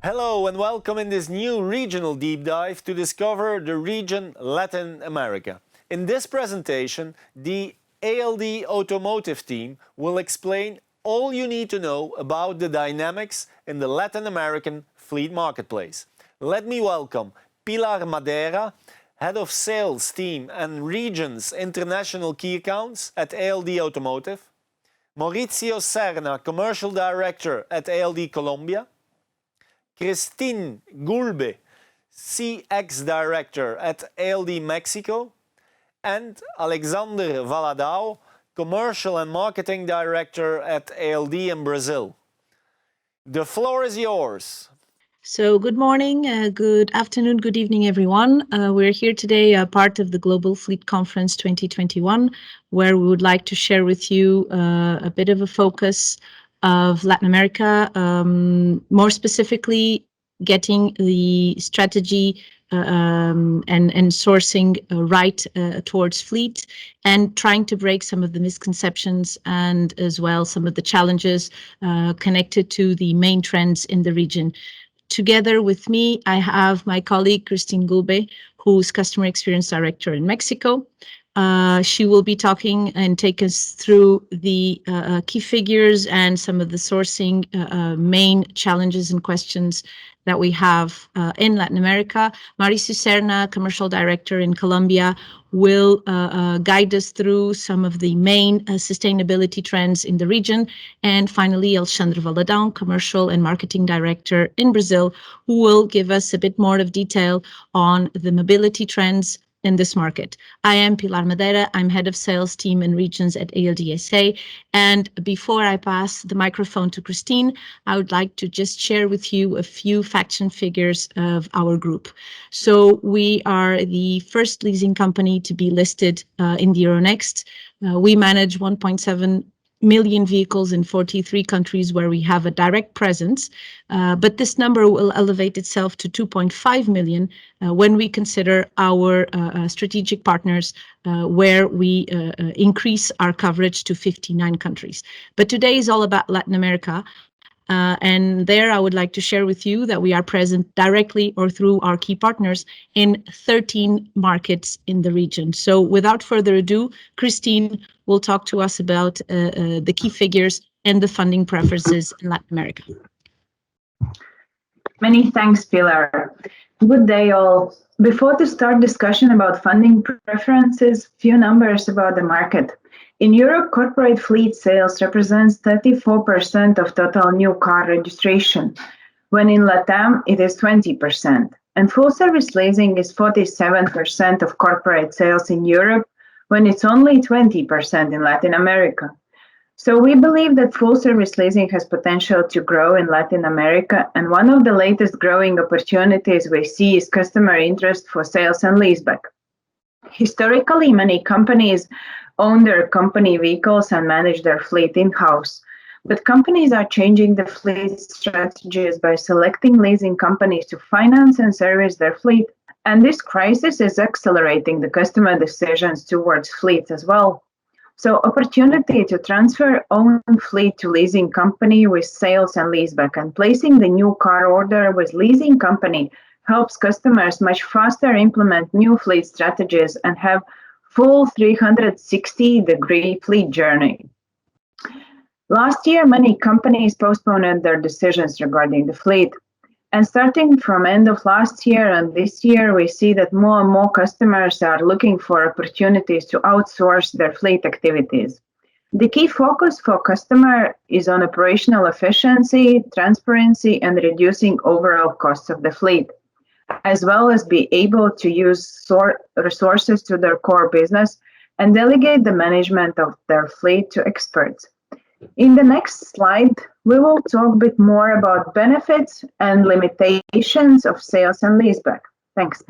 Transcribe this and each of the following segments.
Hello and welcome in this new regional deep dive to discover the region Latin America. In this presentation, the ALD Automotive team will explain all you need to know about the dynamics in the Latin American fleet marketplace. Let me welcome Pilar Madeira, Head of Sales Team and Regions International Key Accounts at ALD Automotive, Mauricio Serna, Commercial Director at ALD Colombia, Christine Gulbe, CX Director at ALD Mexico, and Alexander Valadao, Commercial and Marketing Director at ALD in Brazil. The floor is yours. So good morning, good afternoon, good evening, everyone. We're here today, part of the Global Fleet Conference 2021, where we would like to share with you a bit of a focus of Latin America, more specifically getting the strategy and sourcing right towards fleet, and trying to break some of the misconceptions and as well some of the challenges connected to the main trends in the region. Together with me, I have my colleague, Christine Gulbe, who's Customer Experience Director in Mexico. She will be talking and take us through the key figures and some of the sourcing main challenges and questions that we have in Latin America. Mauricio Serna, Commercial Director in Colombia, will guide us through some of the main sustainability trends in the region. And finally, Alexandre Valadão, Commercial and Marketing Director in Brazil, who will give us a bit more of detail on the mobility trends in this market. I am Pilar Madeira. I'm Head of Sales Team and Regions at ALDSA. And before I pass the microphone to Christine, I would like to just share with you a few facts and figures of our group. So we are the first leasing company to be listed in the Euronext. We manage 1.7 million vehicles in 43 countries where we have a direct presence, but this number will elevate itself to 2.5 million when we consider our strategic partners, where we increase our coverage to 59 countries. But today is all about Latin America. And there I would like to share with you that we are present directly or through our key partners in 13 markets in the region. So without further ado, Christine will talk to us about the key figures and the funding preferences in Latin America. Many thanks, Pilar. Good day, all. Before to start discussion about funding preferences, few numbers about the market. In Europe, corporate fleet sales represents 34% of total new car registration, when in Latam it is 20%. And full service leasing is 47% of corporate sales in Europe, when it's only 20% in Latin America. So we believe that full service leasing has potential to grow in Latin America, and one of the latest growing opportunities we see is customer interest for sales and leaseback. Historically, many companies own their company vehicles and manage their fleet in-house. But companies are changing the fleet strategies by selecting leasing companies to finance and service their fleet. And this crisis is accelerating the customer decisions towards fleets as well. So opportunity to transfer own fleet to leasing company with sales and leaseback, and placing the new car order with leasing company helps customers much faster implement new fleet strategies and have full 360-degree fleet journey. Last year, many companies postponed their decisions regarding the fleet. And starting from end of last year and this year, we see that more and more customers are looking for opportunities to outsource their fleet activities. The key focus for customer is on operational efficiency, transparency, and reducing overall costs of the fleet, as well as be able to use resources to their core business and delegate the management of their fleet to experts. In the next slide, we will talk a bit more about benefits and limitations of sales and leaseback. Thanks.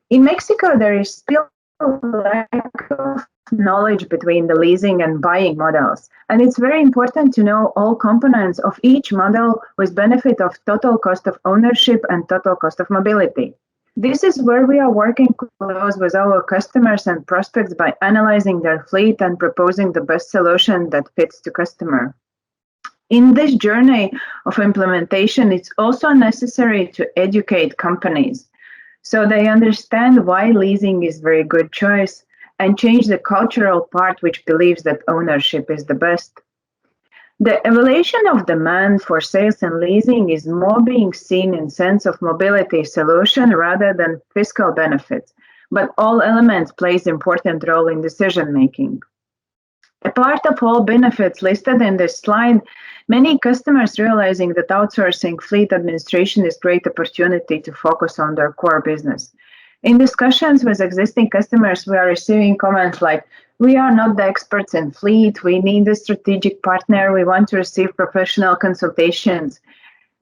In Mexico, there is still a lack of knowledge between the leasing and buying models, and it's very important to know all components of each model with benefit of total cost of ownership and total cost of mobility. This is where we are working close with our customers and prospects by analyzing their fleet and proposing the best solution that fits the customer. In this journey of implementation, it's also necessary to educate companies so they understand why leasing is a very good choice and change the cultural part which believes that ownership is the best. The evaluation of demand for sales and leasing is more being seen in sense of mobility solution rather than fiscal benefits, but all elements plays important role in decision making. A part of all benefits listed in this slide, many customers realizing that outsourcing fleet administration is great opportunity to focus on their core business. In discussions with existing customers, we are receiving comments like, we are not the experts in fleet, we need a strategic partner, we want to receive professional consultations.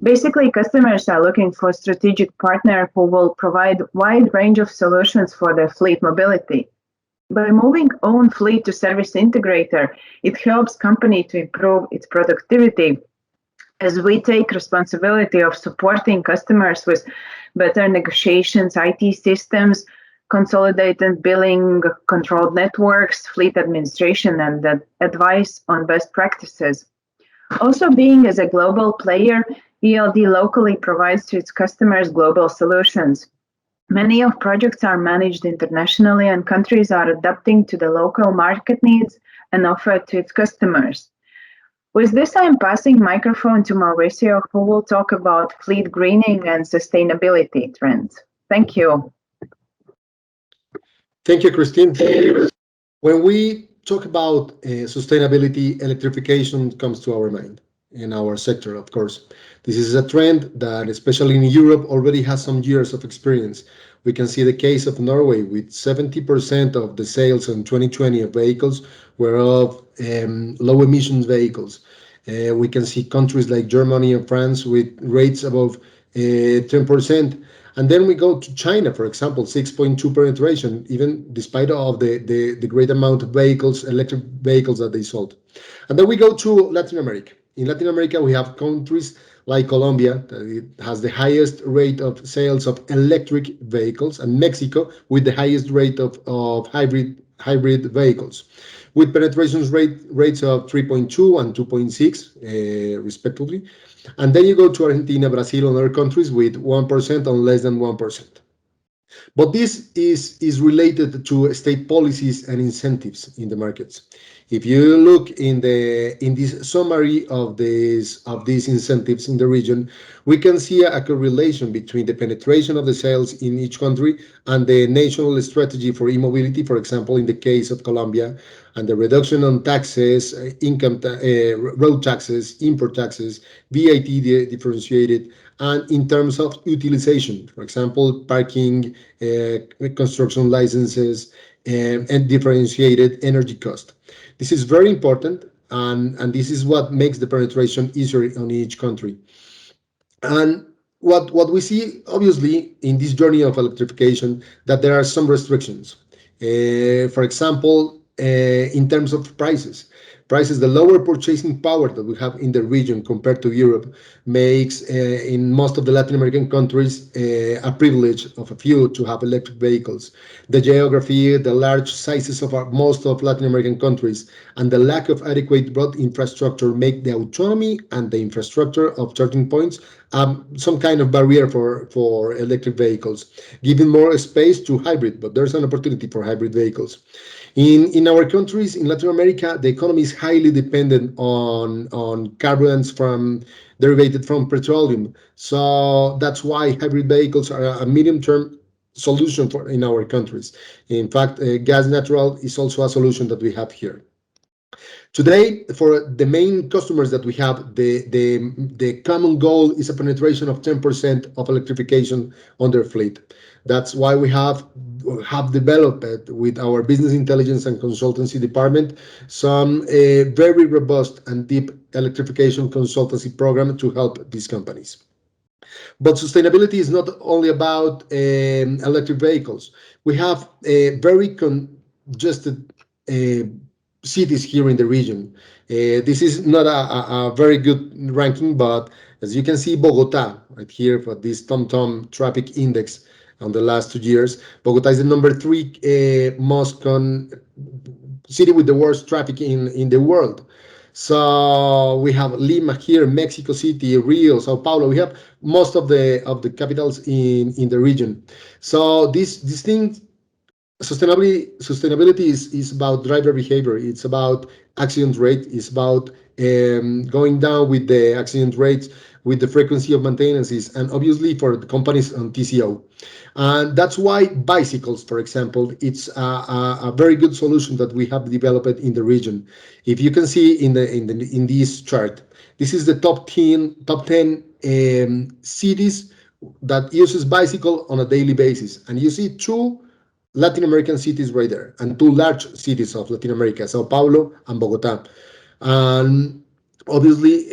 Basically, customers are looking for a strategic partner who will provide wide range of solutions for their fleet mobility. By moving own fleet to service integrator, it helps company to improve its productivity as we take responsibility of supporting customers with better negotiations, IT systems, consolidated billing, controlled networks, fleet administration, and advice on best practices. Also, being as a global player, ELD locally provides to its customers global solutions. Many of projects are managed internationally and countries are adapting to the local market needs and offer to its customers. With this, I am passing microphone to Mauricio, who will talk about fleet greening and sustainability trends. Thank you. Thank you, Christine. When we talk about sustainability, electrification comes to our mind in our sector, of course. This is a trend that, especially in Europe, already has some years of experience. We can see the case of Norway with 70% of the sales in 2020 of vehicles were of low emissions vehicles. We can see countries like Germany and France with rates above 10%. And then we go to China, for example, 6.2 penetration, even despite of the great amount of vehicles, electric vehicles that they sold. And then we go to Latin America. In Latin America, we have countries like Colombia, that it has the highest rate of sales of electric vehicles, and Mexico with the highest rate of hybrid vehicles, with rates of 3.2 and 2.6, respectively. And then you go to Argentina, Brazil, and other countries with 1% or less than 1%. But this is related to state policies and incentives in the markets. If you look in this summary of these incentives in the region, we can see a correlation between the penetration of the sales in each country and the national strategy for e-mobility, for example, in the case of Colombia, and the reduction on taxes, road taxes, import taxes, VAT differentiated, and in terms of utilization, for example, parking, construction licenses, and differentiated energy cost. This is very important, and this is what makes the penetration easier on each country. And what we see, obviously, in this journey of electrification, that there are some restrictions. For example, in terms of prices. The lower purchasing power that we have in the region compared to Europe makes, in most of the Latin American countries, a privilege of a few to have electric vehicles. The geography, the large sizes of most of Latin American countries, and the lack of adequate road infrastructure make the autonomy and the infrastructure of charging points some kind of barrier for electric vehicles, giving more space to hybrid, but there's an opportunity for hybrid vehicles. In our countries in Latin America, the economy is highly dependent on carburants derivated from petroleum. So that's why hybrid vehicles are a medium-term solution in our countries. In fact, gas natural is also a solution that we have here. Today, for the main customers that we have, the common goal is a penetration of 10% of electrification on their fleet. That's why we have developed with our business intelligence and consultancy department some very robust and deep electrification consultancy program to help these companies. But sustainability is not only about electric vehicles. We have very congested cities here in the region. This is not a very good ranking, but as you can see, Bogota, right here for this TomTom traffic index on the last 2 years, Bogota is the number 3 city with the worst traffic in the world. So we have Lima here, Mexico City, Rio, Sao Paulo. We have most of the capitals in the region. So this thing, sustainability is about driver behavior. It's about accident rate. It's about going down with the accident rates, with the frequency of maintenances, and obviously for the companies on TCO. And that's why bicycles, for example, it's a very good solution that we have developed in the region. If you can see in this chart, this is the top ten cities that uses bicycle on a daily basis, and you see two Latin American cities right there, and two large cities of Latin America, Sao Paulo and Bogota. And obviously,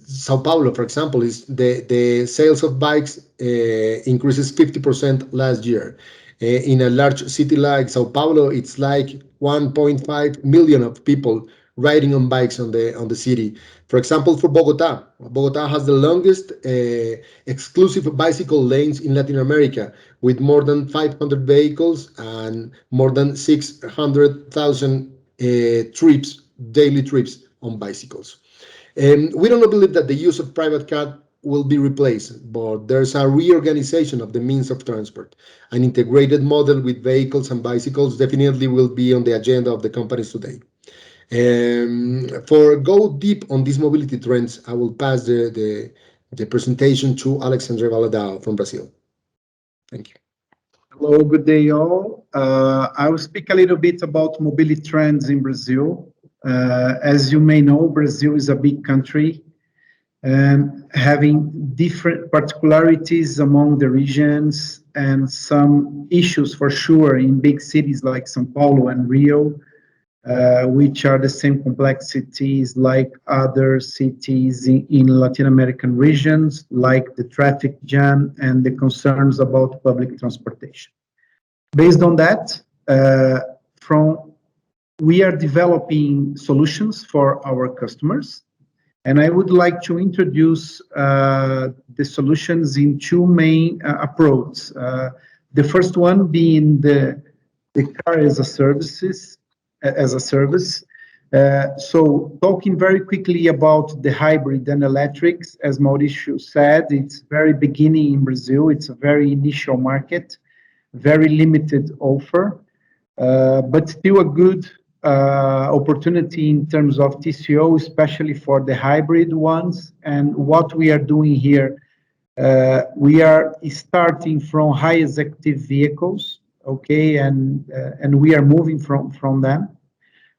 Sao Paulo, for example, is the sales of bikes increases 50% last year. In a large city like Sao Paulo, it's like 1.5 million of people riding on bikes on the city. For example, for Bogota has the longest exclusive bicycle lanes in Latin America, with more than 500 vehicles and more than 600,000 trips, daily trips on bicycles. We don't believe that the use of private car will be replaced, but there's a reorganization of the means of transport. An integrated model with vehicles and bicycles definitely will be on the agenda of the companies today. For go deep on these mobility trends, I will pass the presentation to Alexandre Valadao from Brazil. Thank you. Hello, good day, all. I will speak a little bit about mobility trends in Brazil. As you may know, Brazil is a big country, having different particularities among the regions and some issues for sure in big cities like São Paulo and Rio, which are the same complexities like other cities in Latin American regions, like the traffic jam and the concerns about public transportation. Based on that, we are developing solutions for our customers, and I would like to introduce the solutions in two main approaches. The first one being the car as a service. So talking very quickly about the hybrid and electrics, as Mauricio said, it's very beginning in Brazil. It's a very initial market, very limited offer, but still a good opportunity in terms of TCO, especially for the hybrid ones. And what we are doing here, we are starting from high executive vehicles, okay, and we are moving from them.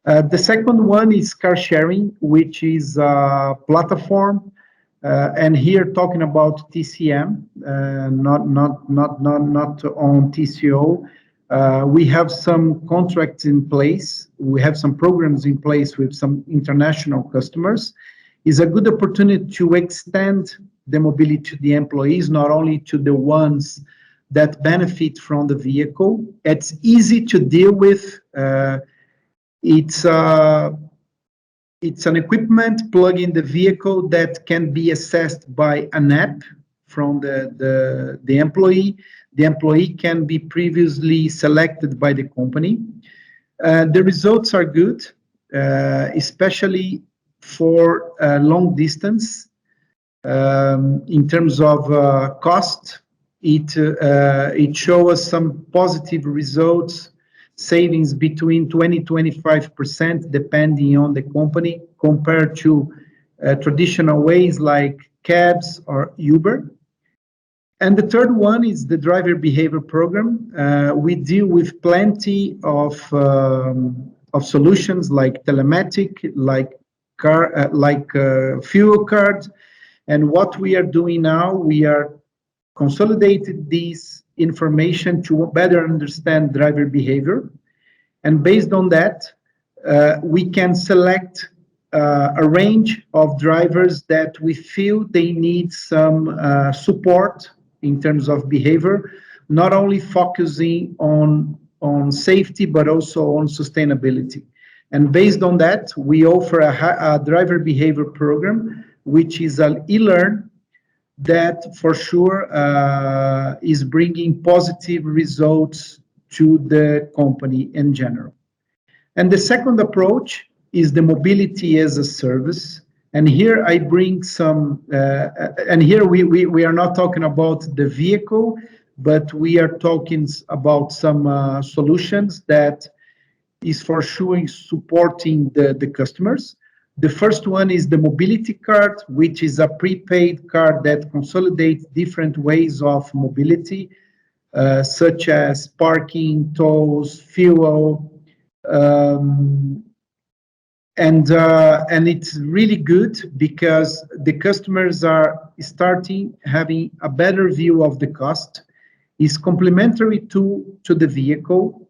The second one is car sharing, which is a platform, and here talking about TCM, not on TCO. We have some contracts in place. We have some programs in place with some international customers. It's a good opportunity to extend the mobility to the employees, not only to the ones that benefit from the vehicle. It's easy to deal with. It's an equipment plug in the vehicle that can be assessed by an app from the employee. The employee can be previously selected by the company. The results are good, especially for long distance. In terms of cost, it shows us some positive results, savings between 20-25%, depending on the company, compared to traditional ways like cabs or Uber. And the third one is the driver behavior program. We deal with plenty of solutions like telematic, like fuel card. And what we are doing now, we are consolidating this information to better understand driver behavior. And based on that, we can select a range of drivers that we feel they need some support in terms of behavior, not only focusing on safety, but also on sustainability. And based on that, we offer a driver behavior program, which is an e-learn that for sure is bringing positive results to the company in general. And the second approach is the mobility as a service. And here I bring some, and here we are not talking about the vehicle, but we are talking about some solutions that is for sure supporting the customers. The first one is the mobility card, which is a prepaid card that consolidates different ways of mobility, such as parking, tolls, fuel, um, and it's really good because the customers are starting having a better view of the cost. It's complementary to the vehicle.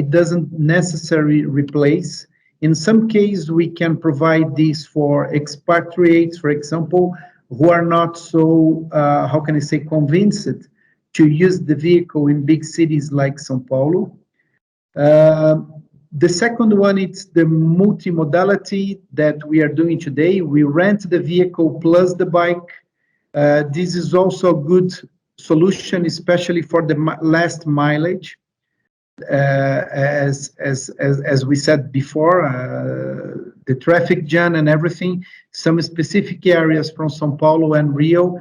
It doesn't necessarily replace. In some cases, we can provide this for expatriates, for example, who are not so, how can I say, convinced to use the vehicle in big cities like Sao Paulo. The second one is the multimodality that we are doing today. We rent the vehicle plus the bike. This is also a good solution, especially for the last mileage. As we said before, the traffic jam and everything, some specific areas from Sao Paulo and Rio,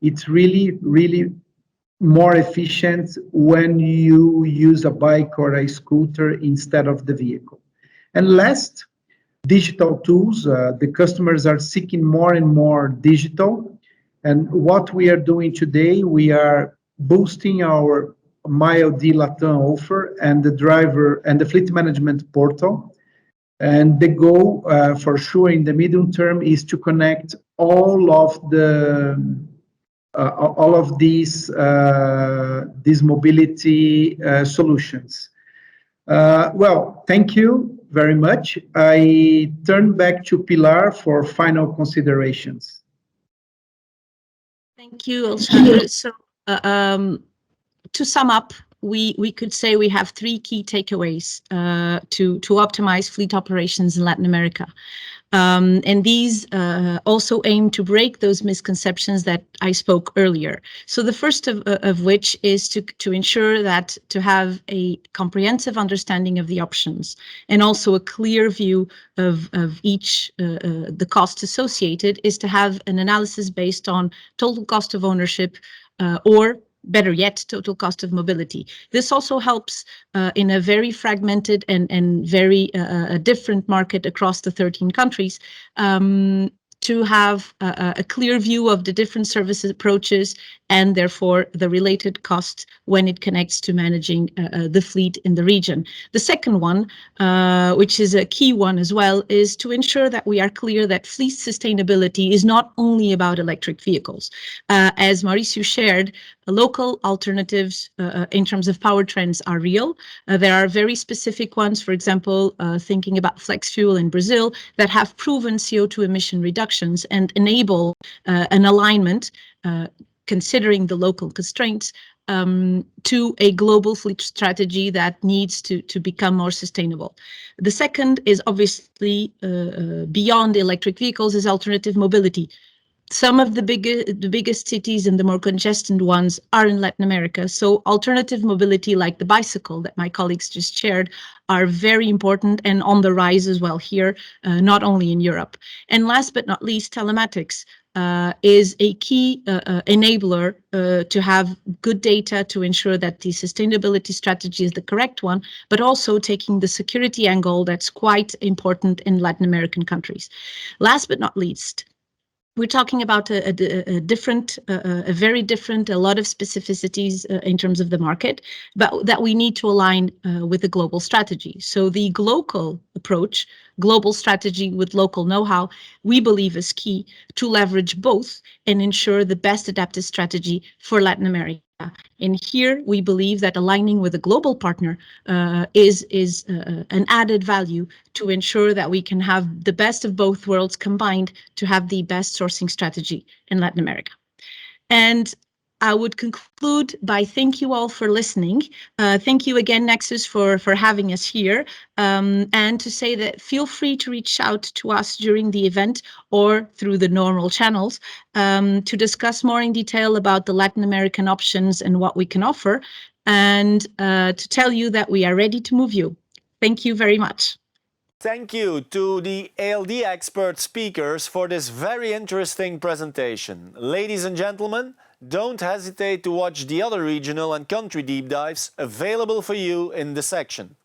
it's really, really more efficient when you use a bike or a scooter instead of the vehicle. And last, digital tools. The customers are seeking more and more digital. And what we are doing today, we are boosting our MileD Latam offer and the driver and the fleet management portal. And the goal for sure in the medium term is to connect all of these mobility solutions. Well, thank you very much. I turn back to Pilar for final considerations. Thank you, Alexandre. So, to sum up, we could say we have three key takeaways to optimize fleet operations in Latin America. And these also aim to break those misconceptions that I spoke earlier. So the first of which is to ensure that to have a comprehensive understanding of the options and also a clear view of each, the cost associated, is to have an analysis based on total cost of ownership or better yet, total cost of mobility. This also helps in a very fragmented and very different market across the 13 countries to have a clear view of the different service approaches and therefore the related costs when it connects to managing the fleet in the region. The second one, which is a key one as well, is to ensure that we are clear that fleet sustainability is not only about electric vehicles. As Mauricio shared, local alternatives in terms of powertrains are real. There are very specific ones, for example, thinking about flex fuel in Brazil, that have proven CO2 emission reductions and enable an alignment, considering the local constraints, to a global fleet strategy that needs to become more sustainable. The second is obviously beyond electric vehicles is alternative mobility. Some of the biggest cities and the more congested ones are in Latin America. So alternative mobility like the bicycle that my colleagues just shared are very important and on the rise as well here, not only in Europe. And last but not least, telematics is a key enabler to have good data to ensure that the sustainability strategy is the correct one, but also taking the security angle that's quite important in Latin American countries. Last but not least, we're talking about a very different, a lot of specificities in terms of the market, but that we need to align with the global strategy. So the global approach, global strategy with local know-how, we believe is key to leverage both and ensure the best adapted strategy for Latin America. And here we believe that aligning with a global partner is an added value to ensure that we can have the best of both worlds combined to have the best sourcing strategy in Latin America. And I would conclude by thank you all for listening. Thank you again, Nexus, for having us here. And to say that feel free to reach out to us during the event or through the normal channels to discuss more in detail about the Latin American options and what we can offer, and to tell you that we are ready to move you. Thank you very much. Thank you to the ALD expert speakers for this very interesting presentation. Ladies and gentlemen, don't hesitate to watch the other regional and country deep dives available for you in the section.